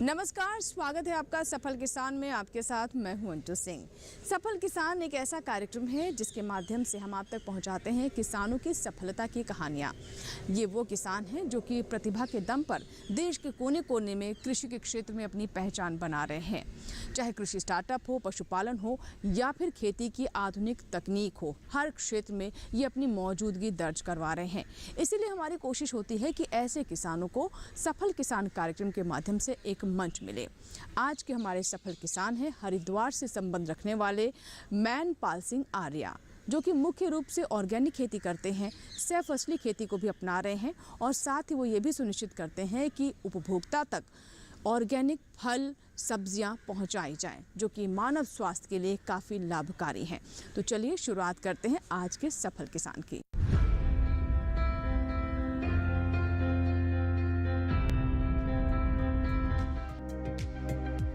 नमस्कार, स्वागत है आपका सफल किसान में। आपके साथ मैं हूं अंटू सिंह। सफल किसान एक ऐसा कार्यक्रम है जिसके माध्यम से हम आप तक पहुंचाते हैं किसानों की सफलता की कहानियां। ये वो किसान हैं जो कि प्रतिभा के दम पर देश के कोने कोने में कृषि के क्षेत्र में अपनी पहचान बना रहे हैं। चाहे कृषि स्टार्टअप हो, पशुपालन हो या फिर खेती की आधुनिक तकनीक हो, हर क्षेत्र में ये अपनी मौजूदगी दर्ज करवा रहे हैं। इसीलिए हमारी कोशिश होती है कि ऐसे किसानों को सफल किसान कार्यक्रम के माध्यम से एक मंच मिले। आज के हमारे सफल किसान हैं हरिद्वार से संबंध रखने वाले मैनपाल सिंह आर्या, जो कि मुख्य रूप से ऑर्गेनिक खेती करते हैं, सह फसली खेती को भी अपना रहे हैं और साथ ही वो ये भी सुनिश्चित करते हैं कि उपभोक्ता तक ऑर्गेनिक फल सब्जियां पहुंचाई जाएं, जो कि मानव स्वास्थ्य के लिए काफ़ी लाभकारी हैं। तो चलिए शुरुआत करते हैं आज के सफल किसान की।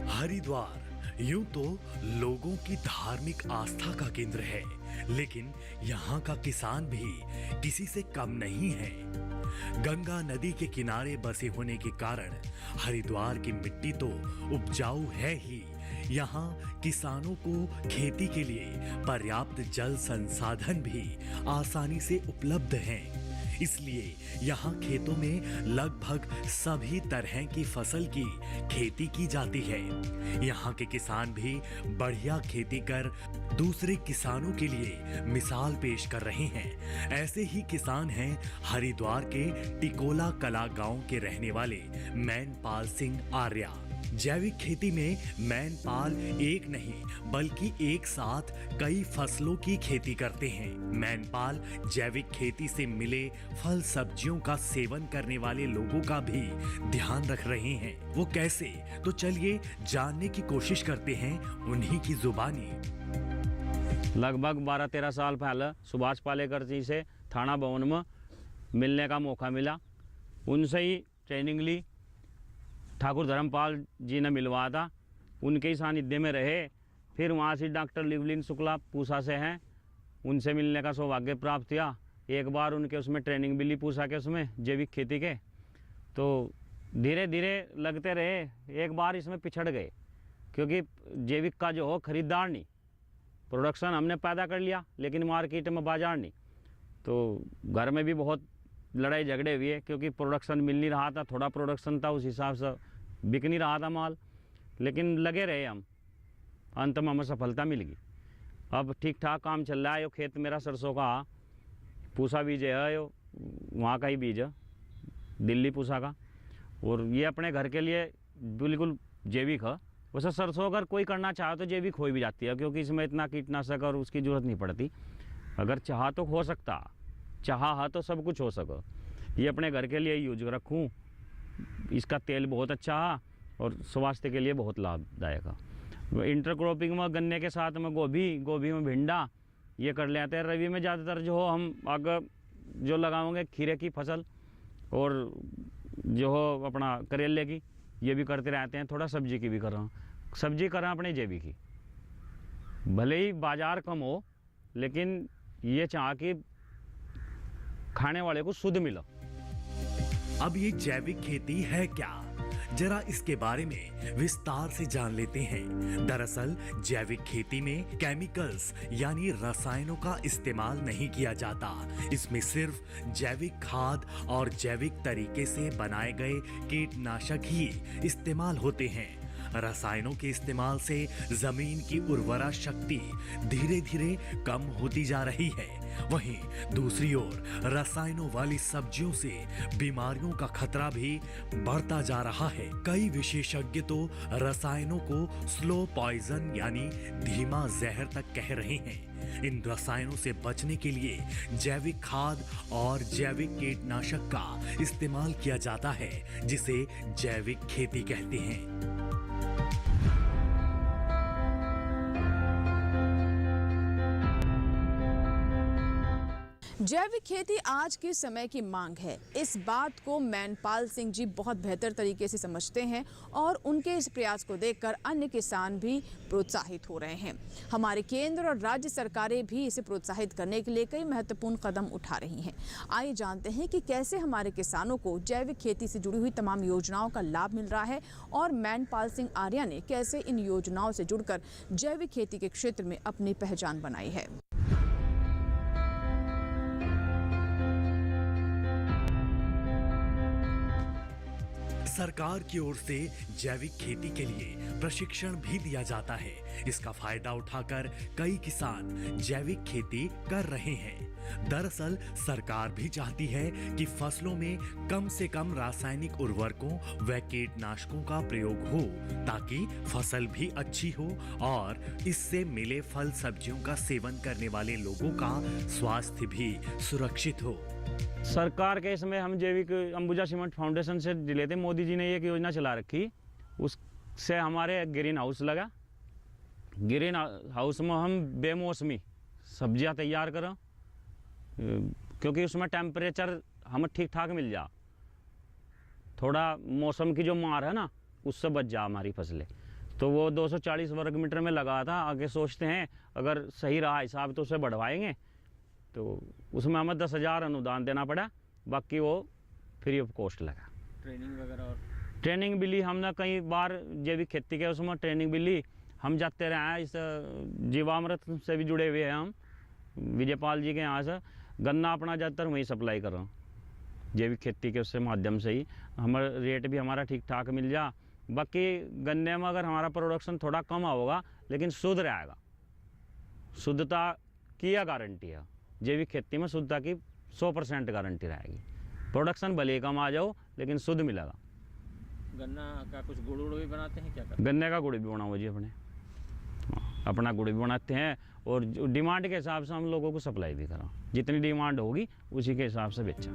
हरिद्वार यूं तो लोगों की धार्मिक आस्था का केंद्र है, लेकिन यहाँ का किसान भी किसी से कम नहीं है। गंगा नदी के किनारे बसे होने के कारण हरिद्वार की मिट्टी तो उपजाऊ है ही, यहाँ किसानों को खेती के लिए पर्याप्त जल संसाधन भी आसानी से उपलब्ध हैं। इसलिए यहाँ खेतों में लगभग सभी तरह की फसल की खेती की जाती है। यहाँ के किसान भी बढ़िया खेती कर दूसरे किसानों के लिए मिसाल पेश कर रहे हैं। ऐसे ही किसान हैं हरिद्वार के टिकोला कला गांव के रहने वाले मैनपाल सिंह आर्या। जैविक खेती में मैनपाल एक नहीं बल्कि एक साथ कई फसलों की खेती करते हैं। मैनपाल जैविक खेती से मिले फल सब्जियों का सेवन करने वाले लोगों का भी ध्यान रख रहे हैं। वो कैसे? तो चलिए जानने की कोशिश करते हैं उन्हीं की जुबानी। लगभग 12-13 साल पहले सुभाष पालेकर जी से थाना भवन में मिलने का मौका मिला। उनसे ही ट्रेनिंग ली, ठाकुर धर्मपाल जी ने मिलवाया था, उनके ही सानिध्य में रहे। फिर वहाँ से डॉक्टर लिवलिन शुक्ला पूसा से हैं, उनसे मिलने का सौभाग्य प्राप्त किया। एक बार उनके उसमें ट्रेनिंग भी ली पूसा के उसमें जैविक खेती के। तो धीरे धीरे लगते रहे। एक बार इसमें पिछड़ गए क्योंकि जैविक का जो हो खरीदार नहीं, प्रोडक्शन हमने पैदा कर लिया लेकिन मार्केट में बाजार नहीं। तो घर में भी बहुत लड़ाई झगड़े हुए क्योंकि प्रोडक्शन मिल नहीं रहा था, थोड़ा प्रोडक्शन था, उस हिसाब से बिक नहीं रहा था माल। लेकिन लगे रहे हम, अंत में हमें सफलता मिल गई। अब ठीक ठाक काम चल रहा है। यो खेत मेरा सरसों का पूसा बीज है, यो वहाँ का ही बीज है, दिल्ली पूसा का। और ये अपने घर के लिए बिल्कुल जैविक है। वैसे सरसों अगर कोई करना चाहे तो जैविक हो भी जाती है, क्योंकि इसमें इतना कीटनाशक और उसकी ज़रूरत नहीं पड़ती। अगर चाहा तो हो सकता, चाहा तो सब कुछ हो सके। ये अपने घर के लिए यूज रखूँ। इसका तेल बहुत अच्छा है और स्वास्थ्य के लिए बहुत लाभदायक है। इंटरक्रॉपिंग में गन्ने के साथ में गोभी में भिंडा ये कर लेते हैं। रबी में ज़्यादातर जो हो हम अगर जो लगाओगे खीरे की फसल और जो हो अपना करेले की, ये भी करते रहते हैं। थोड़ा सब्जी की भी कर रहा हूँ। सब्जी कर रहा हूँ अपने जैविक की, भले ही बाजार कम हो लेकिन ये चाह कि खाने वाले को शुद्ध मिला। अब ये जैविक खेती है क्या, जरा इसके बारे में विस्तार से जान लेते हैं। दरअसल जैविक खेती में केमिकल्स यानी रसायनों का इस्तेमाल नहीं किया जाता। इसमें सिर्फ जैविक खाद और जैविक तरीके से बनाए गए कीटनाशक ही इस्तेमाल होते हैं। रसायनों के इस्तेमाल से जमीन की उर्वरा शक्ति धीरे धीरे कम होती जा रही है। वहीं दूसरी ओर रसायनों वाली सब्जियों से बीमारियों का खतरा भी बढ़ता जा रहा है। कई विशेषज्ञ तो रसायनों को स्लो पॉइजन यानी धीमा जहर तक कह रहे हैं। इन रसायनों से बचने के लिए जैविक खाद और जैविक कीटनाशक का इस्तेमाल किया जाता है, जिसे जैविक खेती कहते हैं। जैविक खेती आज के समय की मांग है। इस बात को मैनपाल सिंह जी बहुत बेहतर तरीके से समझते हैं और उनके इस प्रयास को देखकर अन्य किसान भी प्रोत्साहित हो रहे हैं। हमारे केंद्र और राज्य सरकारें भी इसे प्रोत्साहित करने के लिए कई महत्वपूर्ण कदम उठा रही हैं। आइए जानते हैं कि कैसे हमारे किसानों को जैविक खेती से जुड़ी हुई तमाम योजनाओं का लाभ मिल रहा है और मैनपाल सिंह आर्या ने कैसे इन योजनाओं से जुड़कर जैविक खेती के क्षेत्र में अपनी पहचान बनाई है। सरकार की ओर से जैविक खेती के लिए प्रशिक्षण भी दिया जाता है। इसका फायदा उठाकर कई किसान जैविक खेती कर रहे हैं। दरअसल सरकार भी चाहती है कि फसलों में कम से कम रासायनिक उर्वरकों व कीटनाशकों का प्रयोग हो ताकि फसल भी अच्छी हो और इससे मिले फल सब्जियों का सेवन करने वाले लोगों का स्वास्थ्य भी सुरक्षित हो। सरकार के इसमें हम जैविक अंबुजा सीमेंट फाउंडेशन से जिले थे। मोदी जी ने एक योजना चला रखी, उससे हमारे ग्रीन हाउस लगा। ग्रीन हाउस में हम बेमौसमी सब्जियां तैयार करें क्योंकि उसमें टेम्परेचर हमें ठीक ठाक मिल जा, थोड़ा मौसम की जो मार है ना उससे बच जा हमारी फसलें। तो वो 240 वर्ग मीटर में लगा था। आगे सोचते हैं अगर सही रहा हिसाब तो उसे बढ़वाएंगे। तो उसमें हमें 10,000 अनुदान देना पड़ा, बाकी वो फ्री ऑफ कॉस्ट लगा। ट्रेनिंग वगैरह और ट्रेनिंग भी ली हमने कई बार, जैविक खेती के उसमें ट्रेनिंग भी ली। हम जाते रहे हैं, इस जीवामृत से भी जुड़े हुए हैं हम, विजयपाल जी के यहाँ से गन्ना अपना ज़्यादातर वहीं सप्लाई कर रहा हूँ जैविक खेती के उससे माध्यम से ही हमारा रेट भी हमारा ठीक ठाक मिल जा। बाकी गन्ने में अगर हमारा प्रोडक्शन थोड़ा कम होगा लेकिन शुद्ध रहेगा, शुद्धता की यह गारंटी है। जैविक खेती में शुद्धता की 100% गारंटी रहेगी। प्रोडक्शन भले कम आ जाओ लेकिन शुद्ध मिलेगा। गन्ना का कुछ गुड़ उड़ भी बनाते हैं क्या करते गन्ने का गुड़ भी बनाओ जी, अपना गुड़ भी बनाते हैं और डिमांड के हिसाब से हम लोगों को सप्लाई भी करा। जितनी डिमांड होगी उसी के हिसाब से बेचा।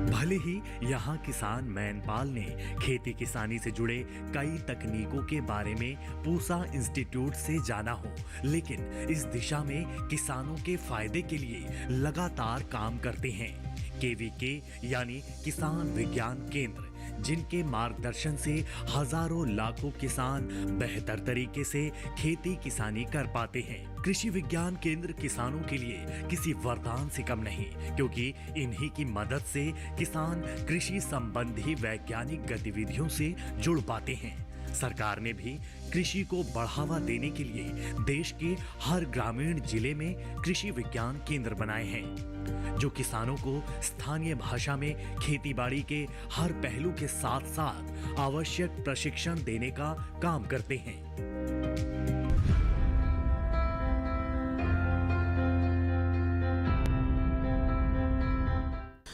भले ही यहाँ किसान मैनपाल ने खेती किसानी से जुड़े कई तकनीकों के बारे में पूसा इंस्टीट्यूट से जाना हो, लेकिन इस दिशा में किसानों के फायदे के लिए लगातार काम करते हैं। केवीके यानी किसान विज्ञान केंद्र, जिनके मार्गदर्शन से हजारों लाखों किसान बेहतर तरीके से खेती किसानी कर पाते हैं। कृषि विज्ञान केंद्र किसानों के लिए किसी वरदान से कम नहीं, क्योंकि इन्हीं की मदद से किसान कृषि संबंधी वैज्ञानिक गतिविधियों से जुड़ पाते हैं। सरकार ने भी कृषि को बढ़ावा देने के लिए देश के हर ग्रामीण जिले में कृषि विज्ञान केंद्र बनाए हैं, जो किसानों को स्थानीय भाषा में खेतीबाड़ी के हर पहलू के साथ साथ आवश्यक प्रशिक्षण देने का काम करते हैं।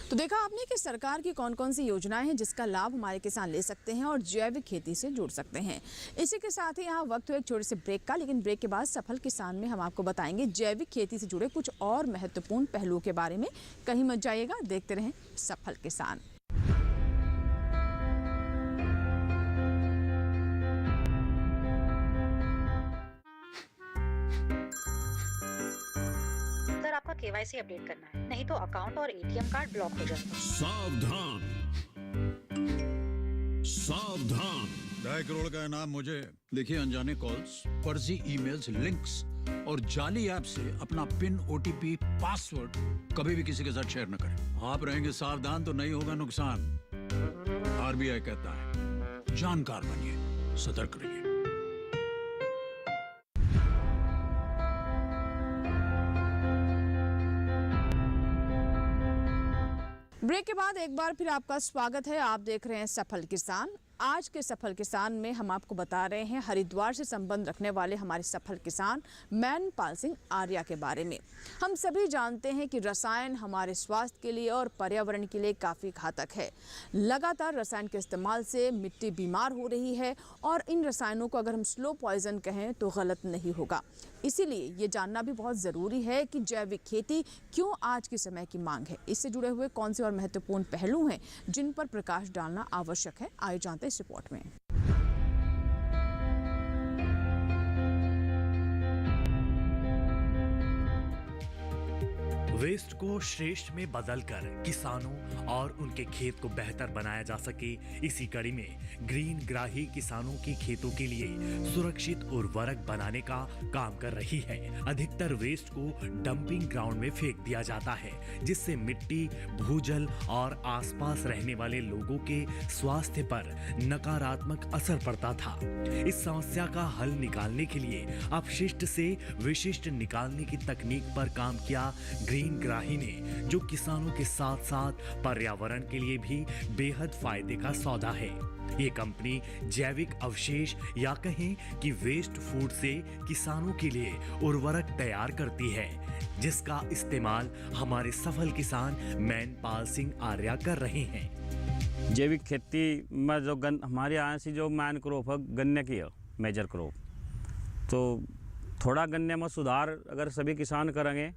तो देखा आपने कि सरकार की कौन कौन सी योजनाएं हैं जिसका लाभ हमारे किसान ले सकते हैं और जैविक खेती से जुड़ सकते हैं। इसी के साथ ही यहाँ वक्त हुआ एक छोटे से ब्रेक का, लेकिन ब्रेक के बाद सफल किसान में हम आपको बताएंगे जैविक खेती से जुड़े कुछ और महत्वपूर्ण पहलुओं के बारे में। कहीं मत जाइएगा, देखते रहें सफल किसान। आपका केवाईसी अपडेट करना है, नहीं तो अकाउंट और एटीएम कार्ड ब्लॉक हो जाएगा। सावधान सावधान। 2.5 करोड़ का इनाम मुझे। देखिए, अनजाने कॉल्स, फर्जी ईमेल्स, लिंक्स और जाली ऐप से अपना पिन, ओटीपी, पासवर्ड कभी भी किसी के साथ शेयर न करें। आप रहेंगे सावधान तो नहीं होगा नुकसान। आरबीआई कहता है, जानकार बनिए, सतर्क रहिए। ब्रेक के बाद एक बार फिर आपका स्वागत है। आप देख रहे हैं सफल किसान। आज के सफल किसान में हम आपको बता रहे हैं हरिद्वार से संबंध रखने वाले हमारे सफल किसान मैनपाल सिंह आर्या के बारे में। हम सभी जानते हैं कि रसायन हमारे स्वास्थ्य के लिए और पर्यावरण के लिए काफ़ी घातक है। लगातार रसायन के इस्तेमाल से मिट्टी बीमार हो रही है और इन रसायनों को अगर हम स्लो पॉइजन कहें तो गलत नहीं होगा। इसीलिए ये जानना भी बहुत ज़रूरी है कि जैविक खेती क्यों आज के समय की मांग है। इससे जुड़े हुए कौन से और महत्वपूर्ण पहलू हैं जिन पर प्रकाश डालना आवश्यक है, आइए जानते हैं इस रिपोर्ट में। वेस्ट को श्रेष्ठ में बदलकर किसानों और उनके खेत को बेहतर बनाया जा सके, इसी कड़ी में ग्रीन ग्राही किसानों की खेतों के लिए सुरक्षित उर्वरक बनाने का काम कर रही है। अधिकतर वेस्ट को डंपिंग ग्राउंड में फेंक दिया जाता है, जिससे मिट्टी, भूजल और आसपास रहने वाले लोगों के स्वास्थ्य पर नकारात्मक असर पड़ता था। इस समस्या का हल निकालने के लिए अपशिष्ट से विशिष्ट निकालने की तकनीक पर काम किया ग्रीन ग्राही ने, जो किसानों के साथ साथ पर्यावरण के लिए भी बेहद फायदे का सौदा है। ये कंपनी जैविक अवशेष या कहें कि वेस्ट फूड से किसानों के लिए उर्वरक तैयार करती है, जिसका इस्तेमाल हमारे सफल किसान मैनपाल सिंह आर्या कर रहे हैं। जैविक खेती में जो हमारे यहाँ से जो मैन क्रॉप है गन्ने की है, मेजर क्रॉप, तो थोड़ा गन्ने में सुधार अगर सभी किसान करेंगे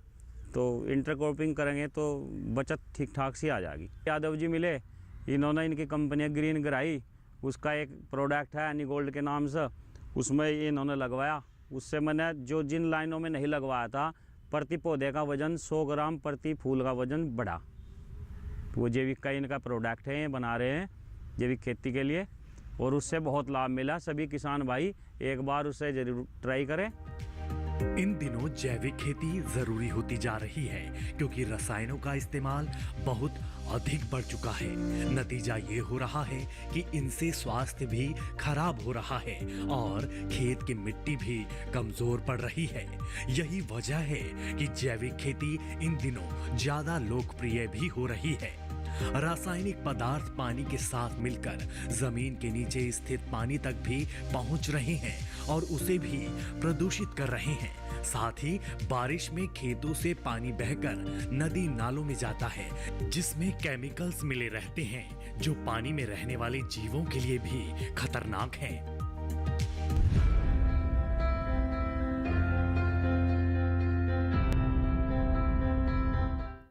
तो इंटरक्रॉपिंग करेंगे तो बचत ठीक ठाक सी आ जाएगी। यादव जी मिले, इन्होंने इनकी कंपनी ग्रीन ग्राही, उसका एक प्रोडक्ट है एनी गोल्ड के नाम से, उसमें इन्होंने लगवाया। उससे मैंने जो जिन लाइनों में नहीं लगवाया था, प्रति पौधे का वजन 100 ग्राम, प्रति फूल का वजन बढ़ा। वो जैविक का इनका प्रोडक्ट है, ये बना रहे हैं जैविक खेती के लिए, और उससे बहुत लाभ मिला। सभी किसान भाई एक बार उसे जरूर ट्राई करें। इन दिनों जैविक खेती जरूरी होती जा रही है, क्योंकि रसायनों का इस्तेमाल बहुत अधिक बढ़ चुका है। नतीजा ये हो रहा है कि इनसे स्वास्थ्य भी खराब हो रहा है और खेत की मिट्टी भी कमजोर पड़ रही है। यही वजह है कि जैविक खेती इन दिनों ज्यादा लोकप्रिय भी हो रही है। रासायनिक पदार्थ पानी के साथ मिलकर जमीन के नीचे स्थित पानी तक भी पहुंच रहे हैं और उसे भी प्रदूषित कर रहे हैं। साथ ही बारिश में खेतों से पानी बहकर नदी नालों में जाता है, जिसमें केमिकल्स मिले रहते हैं, जो पानी में रहने वाले जीवों के लिए भी खतरनाक हैं।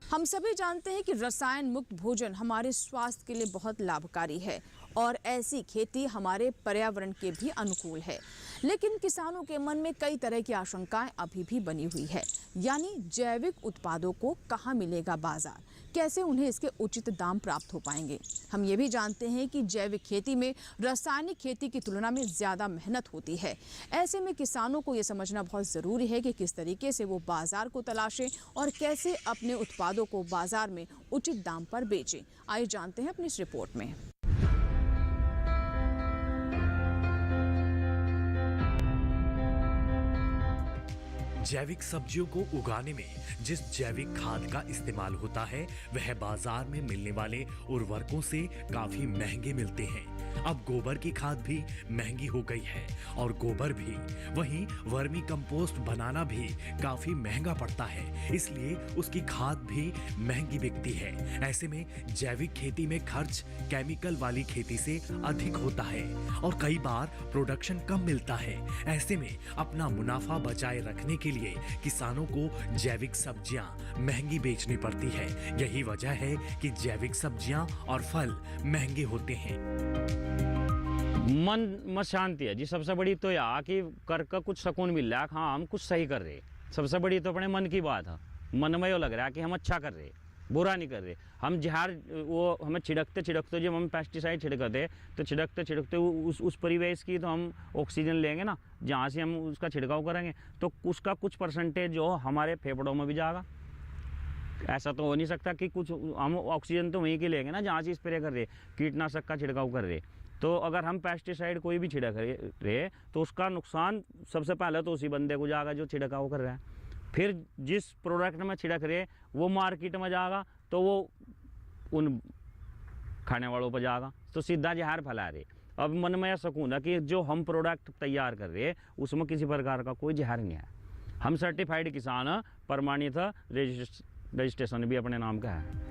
हम सभी जानते हैं कि रसायन मुक्त भोजन हमारे स्वास्थ्य के लिए बहुत लाभकारी है और ऐसी खेती हमारे पर्यावरण के भी अनुकूल है। लेकिन किसानों के मन में कई तरह की आशंकाएं अभी भी बनी हुई है, यानी जैविक उत्पादों को कहाँ मिलेगा बाजार, कैसे उन्हें इसके उचित दाम प्राप्त हो पाएंगे। हम ये भी जानते हैं कि जैविक खेती में रासायनिक खेती की तुलना में ज़्यादा मेहनत होती है। ऐसे में किसानों को ये समझना बहुत ज़रूरी है कि किस तरीके से वो बाजार को तलाशें और कैसे अपने उत्पादों को बाजार में उचित दाम पर बेचें। आइए जानते हैं अपनी इस रिपोर्ट में। जैविक सब्जियों को उगाने में जिस जैविक खाद का इस्तेमाल होता है, वह बाजार में मिलने वाले उर्वरकों से काफी महंगे मिलते हैं। अब गोबर की खाद भी महंगी हो गई है और गोबर भी, वहीं वर्मी कंपोस्ट बनाना भी काफी महंगा पड़ता है, इसलिए उसकी खाद भी महंगी बिकती है। ऐसे में जैविक खेती में खर्च केमिकल वाली खेती से अधिक होता है और कई बार प्रोडक्शन कम मिलता है। ऐसे में अपना मुनाफा बचाए रखने के लिए किसानों को जैविक सब्जियां महंगी बेचनी पड़ती है। यही वजह है कि जैविक सब्जियां और फल महंगे होते हैं। मन में शांति है जी, सबसे बड़ी तो यह कि कर का कुछ सुकून मिल रहा है, हाँ हम कुछ सही कर रहे। सबसे बड़ी तो अपने मन की बात है, मन में यो लग रहा है कि हम अच्छा कर रहे, बुरा नहीं कर रहे। हम जहर वो हमें छिड़कते जब हम पेस्टिसाइड छिड़कते तो छिड़कते उस परिवेश की तो हम ऑक्सीजन लेंगे ना, जहाँ से हम उसका छिड़काव करेंगे तो उसका कुछ परसेंटेज जो हमारे फेफड़ों में भी जाएगा। ऐसा तो हो नहीं सकता कि कुछ हम ऑक्सीजन तो वहीं की लेंगे ना जहाँ से स्प्रे कर रहे, कीटनाशक का छिड़काव कर रहे। तो अगर हम पेस्टिसाइड कोई भी छिड़क रहे तो उसका नुकसान सबसे पहले तो उसी बंदे को जाएगा जो छिड़काव कर रहा है। फिर जिस प्रोडक्ट में छिड़क रहे वो मार्केट में जाएगा तो वो उन खाने वालों पर जाएगा, तो सीधा जहर फैला रहे। अब मन में यह सुकून है कि जो हम प्रोडक्ट तैयार कर रहे हैं उसमें किसी प्रकार का कोई जहर नहीं है। हम सर्टिफाइड किसान हैं, प्रमाणित रजिस्ट्रेशन भी अपने नाम का है।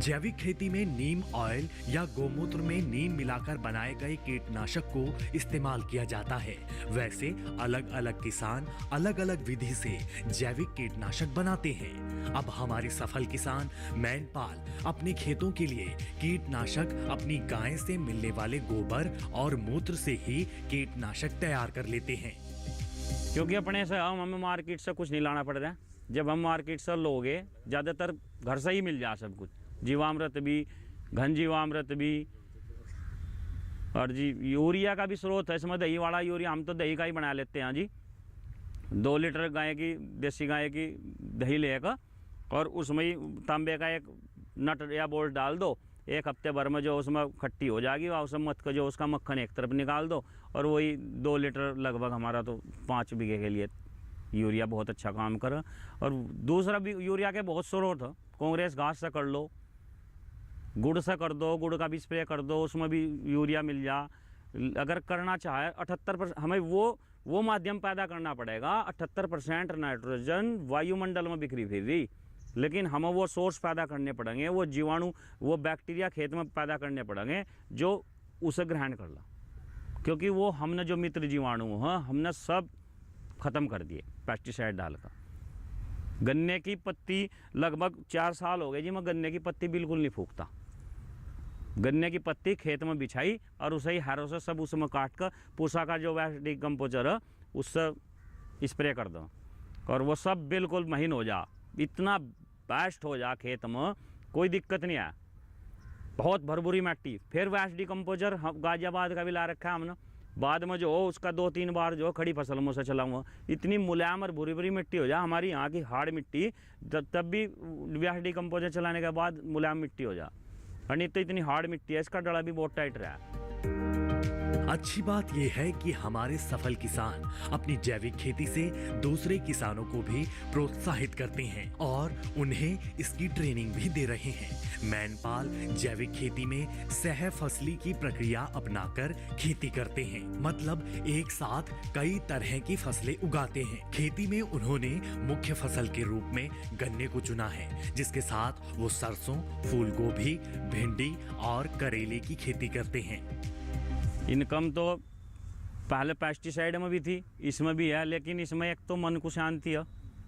जैविक खेती में नीम ऑयल या गोमूत्र में नीम मिलाकर बनाए गए कीटनाशक को इस्तेमाल किया जाता है। वैसे अलग अलग किसान अलग अलग विधि से जैविक कीटनाशक बनाते हैं। अब हमारे सफल किसान मैनपाल अपने खेतों के लिए कीटनाशक अपनी गाय से मिलने वाले गोबर और मूत्र से ही कीटनाशक तैयार कर लेते हैं। क्योंकि अपने से हमें मार्केट से कुछ नहीं लाना पड़ रहा है, जब हम मार्केट से लोगे ज़्यादातर घर से ही मिल जा सब कुछ, जीवामृत भी, घन जीवामृत भी, और जी यूरिया का भी स्रोत है इसमें, दही वाला यूरिया, हम तो दही का ही बना लेते हैं जी। 2 लीटर गाय की, देसी गाय की दही लेकर और उसमें ही तांबे का एक नट या बोल्ट डाल दो, 1 हफ्ते भर में जो उसमें खट्टी हो जाएगी, और उसमें मत का जो उसका मक्खन एक तरफ निकाल दो, और वही 2 लीटर लगभग हमारा तो 5 बीघे के लिए यूरिया बहुत अच्छा काम करे। और दूसरा भी यूरिया के बहुत स्रोत है, कांग्रेस घास से कर लो, गुड़ से कर दो, गुड़ का भी स्प्रे कर दो, उसमें भी यूरिया मिल जा। अगर करना चाहे 78%, हमें वो माध्यम पैदा करना पड़ेगा। 78% नाइट्रोजन वायुमंडल में बिखरी फिर रही, लेकिन हमें वो सोर्स पैदा करने पड़ेंगे, वो जीवाणु, वो बैक्टीरिया खेत में पैदा करने पड़ेंगे जो उसे ग्रहण कर ला, क्योंकि वो हमने जो मित्र जीवाणु हैं हमने सब ख़त्म कर दिए पेस्टिसाइड डालकर। गन्ने की पत्ती लगभग 4 साल हो गए जी, मैं गन्ने की पत्ती बिल्कुल नहीं फूकता। गन्ने की पत्ती खेत में बिछाई और उसे ही हैरों से सब उसमें काट कर पूसा का जो वेस्ट डिकम्पोजर है उससे स्प्रे कर दो, और वो सब बिल्कुल महीन हो जा, इतना बेस्ट हो जा खेत में, कोई दिक्कत नहीं आया। बहुत भरभूरी मिट्टी, फिर वेस्ट डिकम्पोजर गाजियाबाद का भी ला रखा है हमने, बाद में जो हो उसका 2-3 बार जो खड़ी फसल में से चलाऊँगा, इतनी मुलायम और भूरी भूरी मिट्टी हो जा। हमारी यहाँ की हार्ड मिट्टी तब भी वेस्ट डिकम्पोजर चलाने के बाद मुलायम मिट्टी हो जा, और नहीं तो इतनी हार्ड मिट्टी है, इसका डला भी बहुत टाइट रहा है। अच्छी बात यह है कि हमारे सफल किसान अपनी जैविक खेती से दूसरे किसानों को भी प्रोत्साहित करते हैं और उन्हें इसकी ट्रेनिंग भी दे रहे हैं। मैनपाल जैविक खेती में सह फसली की प्रक्रिया अपनाकर खेती करते हैं, मतलब एक साथ कई तरह की फसलें उगाते हैं। खेती में उन्होंने मुख्य फसल के रूप में गन्ने को चुना है, जिसके साथ वो सरसों, फूल गोभी, भिंडी और करेले की खेती करते हैं। इनकम तो पहले पेस्टिसाइड में भी थी, इसमें भी है, लेकिन इसमें एक तो मन को शांति है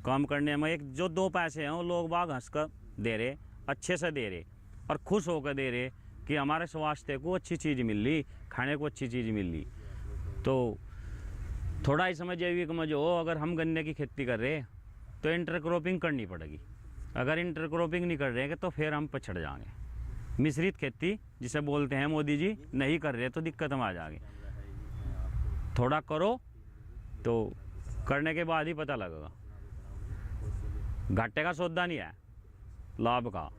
काम करने में। एक जो 2 पैसे हैं वो लोग बाग हंस कर दे रहे, अच्छे से दे रहे और खुश होकर दे रहे कि हमारे स्वास्थ्य को अच्छी चीज़ मिल रही, खाने को अच्छी चीज़ मिल रही। तो थोड़ा इसमें जैविक में जो अगर हम गन्ने की खेती कर रहे तो इंटरक्रॉपिंग करनी पड़ेगी। अगर इंटरक्रॉपिंग नहीं कर रहे तो फिर हम पछड़ जाएंगे। मिश्रित खेती जिसे बोलते हैं मोदी जी नहीं कर रहे तो दिक्कत में आ जाएंगे। थोड़ा करो तो करने के बाद ही पता लगेगा, घाटे का सौदा नहीं है, लाभ का।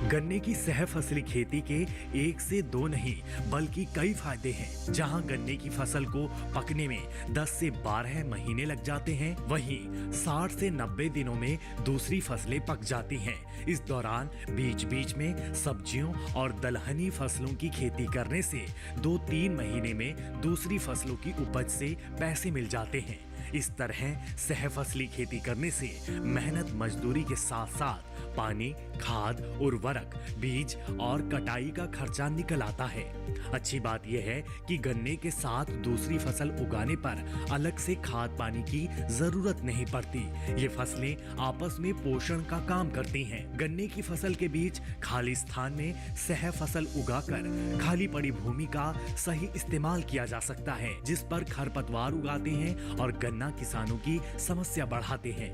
गन्ने की सह फसली खेती के 1 से 2 नहीं बल्कि कई फायदे हैं। जहां गन्ने की फसल को पकने में 10 से 12 महीने लग जाते हैं, वहीं 60 से 90 दिनों में दूसरी फसलें पक जाती हैं। इस दौरान बीच बीच में सब्जियों और दलहनी फसलों की खेती करने से 2-3 महीने में दूसरी फसलों की उपज से पैसे मिल जाते हैं। इस तरह सह फसली खेती करने से मेहनत मजदूरी के साथ साथ पानी, खाद, उर्वरक, बीज और कटाई का खर्चा निकल आता है। अच्छी बात यह है कि गन्ने के साथ दूसरी फसल उगाने पर अलग से खाद पानी की जरूरत नहीं पड़ती। ये फसलें आपस में पोषण का काम करती हैं। गन्ने की फसल के बीच खाली स्थान में सह फसल उगाकर खाली पड़ी भूमि का सही इस्तेमाल किया जा सकता है, जिस पर खरपतवार उगाते हैं और गन्ना किसानों की समस्या बढ़ाते हैं।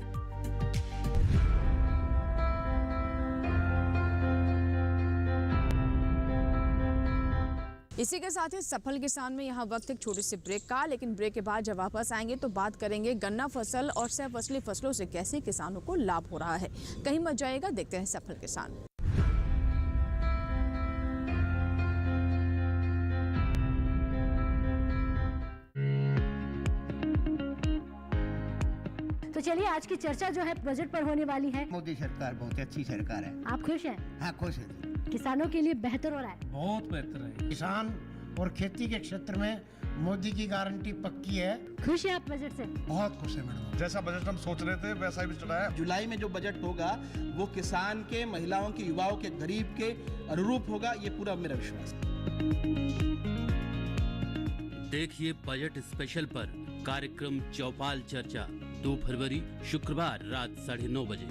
इसी के साथ ही सफल किसान में यहाँ वक्त एक छोटे से ब्रेक का, लेकिन ब्रेक के बाद जब वापस आएंगे तो बात करेंगे गन्ना फसल और सह फसली फसलों से कैसे किसानों को लाभ हो रहा है। कहीं मत जाएगा, देखते हैं सफल किसान। तो चलिए आज की चर्चा जो है बजट पर होने वाली है। मोदी सरकार बहुत अच्छी सरकार है। आप खुश हैं? हाँ खुश है। किसानों के लिए बेहतर हो रहा है? बहुत बेहतर है। किसान और खेती के क्षेत्र में मोदी की गारंटी पक्की है। खुश है आप बजट से? बहुत खुश है मैडम। जैसा बजट हम सोच रहे थे वैसा ही चला है। जुलाई में जो बजट होगा वो किसान के, महिलाओं के, युवाओं के, गरीब के अनुरूप होगा, ये पूरा मेरा विश्वास है। देखिए बजट स्पेशल पर कार्यक्रम चौपाल चर्चा 2 फरवरी शुक्रवार रात 9:30 बजे।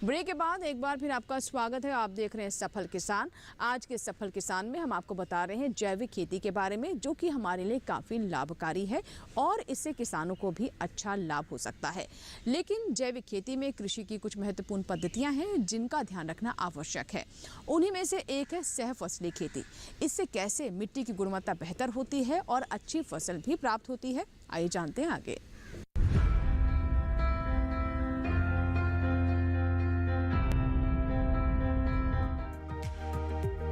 ब्रेक के बाद एक बार फिर आपका स्वागत है। आप देख रहे हैं सफल किसान। आज के सफल किसान में हम आपको बता रहे हैं जैविक खेती के बारे में, जो कि हमारे लिए काफ़ी लाभकारी है और इससे किसानों को भी अच्छा लाभ हो सकता है। लेकिन जैविक खेती में कृषि की कुछ महत्वपूर्ण पद्धतियां हैं जिनका ध्यान रखना आवश्यक है। उन्हीं में से एक है सहफसली खेती। इससे कैसे मिट्टी की गुणवत्ता बेहतर होती है और अच्छी फसल भी प्राप्त होती है, आइए जानते हैं आगे।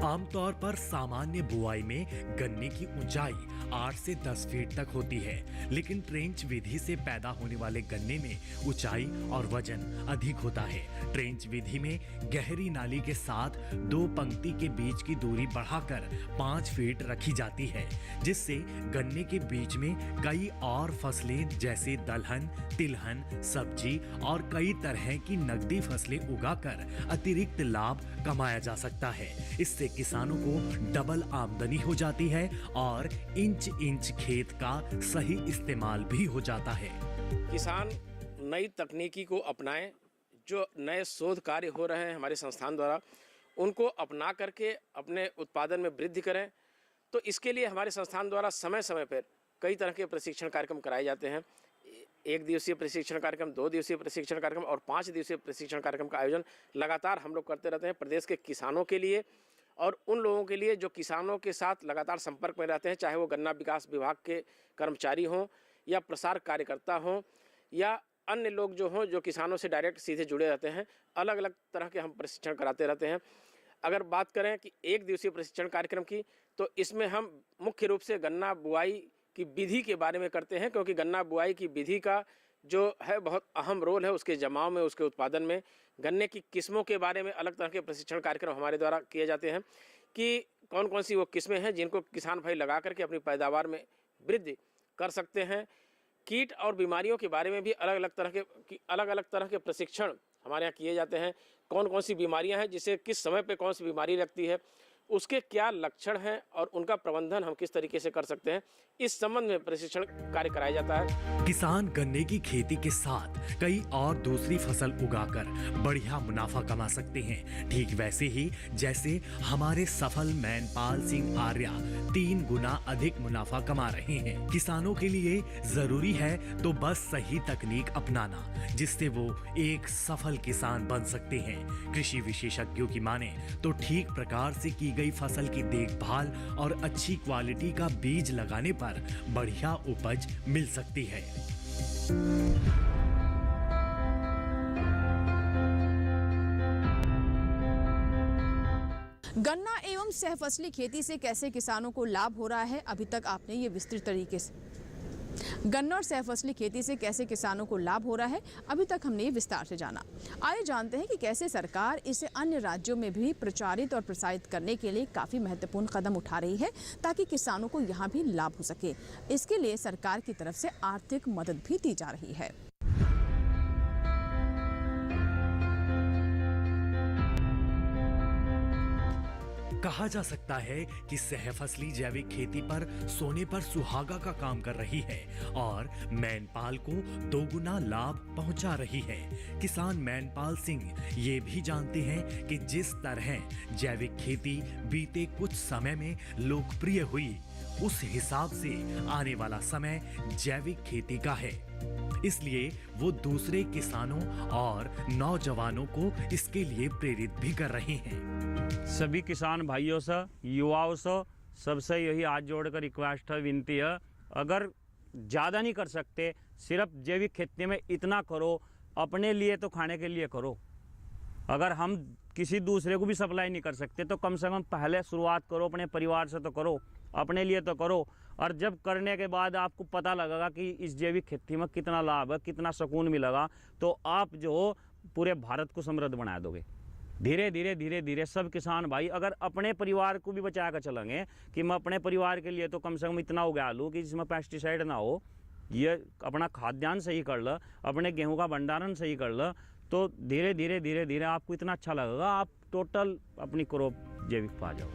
आमतौर पर सामान्य बुआई में गन्ने की ऊंचाई 8 से 10 फीट तक होती है, लेकिन ट्रेंच विधि से पैदा होने वाले गन्ने में ऊंचाई और वजन अधिक होता है। ट्रेंच विधि में गहरी नाली के साथ 2 पंक्ति के बीच की दूरी बढ़ाकर 5 फीट रखी जाती है, जिससे गन्ने के बीच में कई और फसलें जैसे दलहन, तिलहन, सब्जी और कई तरह की नकदी फसलें उगाकर अतिरिक्त लाभ कमाया जा सकता है। इससे किसानों को डबल आमदनी हो जाती है और इंच खेत का सही इस्तेमाल भी हो जाता है। किसान नई तकनीकी को अपनाएं। जो नए शोध कार्य हो रहे हैं हमारे संस्थान द्वारा, उनको अपना करके अपने उत्पादन में वृद्धि करें। तो इसके लिए हमारे संस्थान द्वारा समय समय पर कई तरह के प्रशिक्षण कार्यक्रम कराए जाते हैं। 1 दिवसीय प्रशिक्षण कार्यक्रम, 2 दिवसीय प्रशिक्षण कार्यक्रम और 5 दिवसीय प्रशिक्षण कार्यक्रम का आयोजन लगातार हम लोग करते रहते हैं प्रदेश के किसानों के लिए और उन लोगों के लिए जो किसानों के साथ लगातार संपर्क में रहते हैं, चाहे वो गन्ना विकास विभाग के कर्मचारी हों या प्रसार कार्यकर्ता हों या अन्य लोग जो हों जो किसानों से डायरेक्ट सीधे जुड़े रहते हैं। अलग अलग तरह के हम प्रशिक्षण कराते रहते हैं। अगर बात करें कि 1 दिवसीय प्रशिक्षण कार्यक्रम की, तो इसमें हम मुख्य रूप से गन्ना बुआई की विधि के बारे में करते हैं, क्योंकि गन्ना बुआई की विधि का जो है बहुत अहम रोल है उसके जमाव में, उसके उत्पादन में। गन्ने की किस्मों के बारे में अलग तरह के प्रशिक्षण कार्यक्रम हमारे द्वारा किए जाते हैं कि कौन कौन सी वो किस्में हैं जिनको किसान भाई लगा करके अपनी पैदावार में वृद्धि कर सकते हैं। कीट और बीमारियों के बारे में भी अलग अलग तरह के प्रशिक्षण हमारे यहाँ किए जाते हैं। कौन कौन सी बीमारियाँ हैं, जिसे किस समय पे कौन सी बीमारी लगती है, उसके क्या लक्षण हैं और उनका प्रबंधन हम किस तरीके से कर सकते हैं, इस संबंध में प्रशिक्षण कार्य कराया जाता है। किसान गन्ने की खेती के साथ कई और दूसरी फसल उगाकर बढ़िया मुनाफा कमा सकते हैं। ठीक वैसे ही जैसे हमारे सफल मैनपाल सिंह आर्या 3 गुना अधिक मुनाफा कमा रहे हैं। किसानों के लिए जरूरी है तो बस सही तकनीक अपनाना, जिससे वो एक सफल किसान बन सकते हैं। कृषि विशेषज्ञों की माने तो ठीक प्रकार से की गई फसल की देखभाल और अच्छी क्वालिटी का बीज लगाने पर बढ़िया उपज मिल सकती है। गन्ना एवं सहफसली खेती से कैसे किसानों को लाभ हो रहा है, अभी तक आपने ये विस्तृत तरीके से गन्ना और सहफसली खेती से कैसे किसानों को लाभ हो रहा है, अभी तक हमने ये विस्तार से जाना। आइए जानते हैं कि कैसे सरकार इसे अन्य राज्यों में भी प्रचारित और प्रसारित करने के लिए काफ़ी महत्वपूर्ण कदम उठा रही है, ताकि किसानों को यहाँ भी लाभ हो सके। इसके लिए सरकार की तरफ से आर्थिक मदद भी दी जा रही है। कहा जा सकता है कि सहफसली जैविक खेती पर सोने पर सुहागा का काम कर रही है और मैनपाल को 2 गुना लाभ पहुंचा रही है। किसान मैनपाल सिंह ये भी जानते हैं कि जिस तरह जैविक खेती बीते कुछ समय में लोकप्रिय हुई, उस हिसाब से आने वाला समय जैविक खेती का है। इसलिए वो दूसरे किसानों और नौजवानों को इसके लिए प्रेरित भी कर रहे हैं। सभी किसान भाइयों से, युवाओं से, सबसे यही हाथ जोड़कर रिक्वेस्ट है, विनती है, अगर ज़्यादा नहीं कर सकते, सिर्फ जैविक खेती में इतना करो, अपने लिए तो खाने के लिए करो। अगर हम किसी दूसरे को भी सप्लाई नहीं कर सकते तो कम से कम पहले शुरुआत करो, अपने परिवार से तो करो, अपने लिए तो करो। और जब करने के बाद आपको पता लगेगा कि इस जैविक खेती में कितना लाभ है, कितना सुकून मिलेगा, तो आप जो पूरे भारत को समृद्ध बना दोगे। धीरे धीरे धीरे धीरे सब किसान भाई अगर अपने परिवार को भी बचा कर चलेंगे कि मैं अपने परिवार के लिए तो कम से कम इतना उगा लूँ कि जिसमें पेस्टिसाइड ना हो, ये अपना खाद्यान्न सही कर लो, अपने गेहूं का भंडारण सही कर लो, तो धीरे धीरे धीरे धीरे आपको इतना अच्छा लगेगा, आप टोटल अपनी क्रॉप जैविक पा जाओ।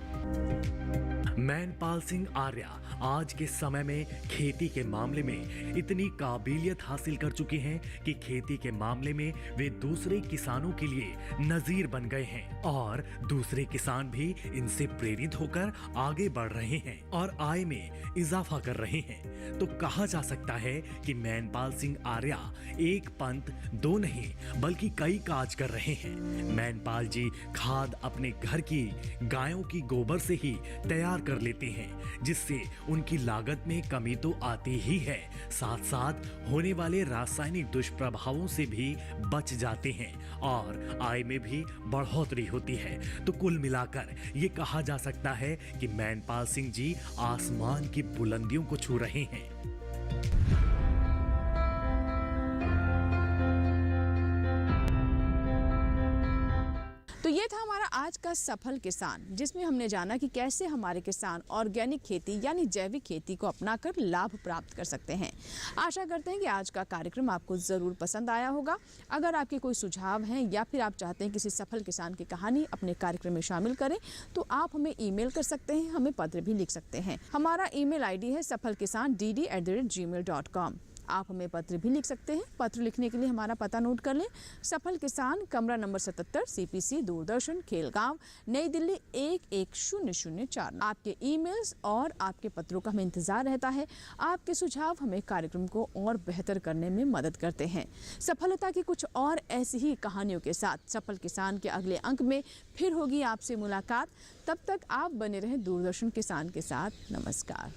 मैनपाल सिंह आर्या आज के समय में खेती के मामले में इतनी काबिलियत हासिल कर चुके हैं कि खेती के मामले में वे दूसरे किसानों के लिए नजीर बन गए हैं और दूसरे किसान भी इनसे प्रेरित होकर आगे बढ़ रहे हैं और आय में इजाफा कर रहे हैं। तो कहा जा सकता है कि मैनपाल सिंह आर्या एक पंथ दो नहीं बल्कि कई काज कर रहे हैं। मैनपाल जी खाद अपने घर की गायों की गोबर से ही तैयार कर लेते हैं, जिससे उनकी लागत में कमी तो आती ही है, साथ साथ होने वाले रासायनिक दुष्प्रभावों से भी बच जाते हैं और आय में भी बढ़ोतरी होती है। तो कुल मिलाकर ये कहा जा सकता है कि मैनपाल सिंह जी आसमान की बुलंदियों को छू रहे हैं। तो ये था हमारा आज का सफल किसान, जिसमें हमने जाना कि कैसे हमारे किसान ऑर्गेनिक खेती यानी जैविक खेती को अपनाकर लाभ प्राप्त कर सकते हैं। आशा करते हैं कि आज का कार्यक्रम आपको ज़रूर पसंद आया होगा। अगर आपके कोई सुझाव हैं या फिर आप चाहते हैं किसी सफल किसान की कहानी अपने कार्यक्रम में शामिल करें, तो आप हमें ईमेल कर सकते हैं, हमें पत्र भी लिख सकते हैं। हमारा ईमेल आईडी है safalkisan@gmail.com। आप हमें पत्र भी लिख सकते हैं। पत्र लिखने के लिए हमारा पता नोट कर लें। सफल किसान, कमरा नंबर 77, CPC, दूरदर्शन, खेलगांव, नई दिल्ली 110004। आपके ईमेल्स और आपके पत्रों का हमें इंतजार रहता है। आपके सुझाव हमें कार्यक्रम को और बेहतर करने में मदद करते हैं। सफलता की कुछ और ऐसी ही कहानियों के साथ सफल किसान के अगले अंक में फिर होगी आपसे मुलाकात। तब तक आप बने रहें दूरदर्शन किसान के साथ। नमस्कार।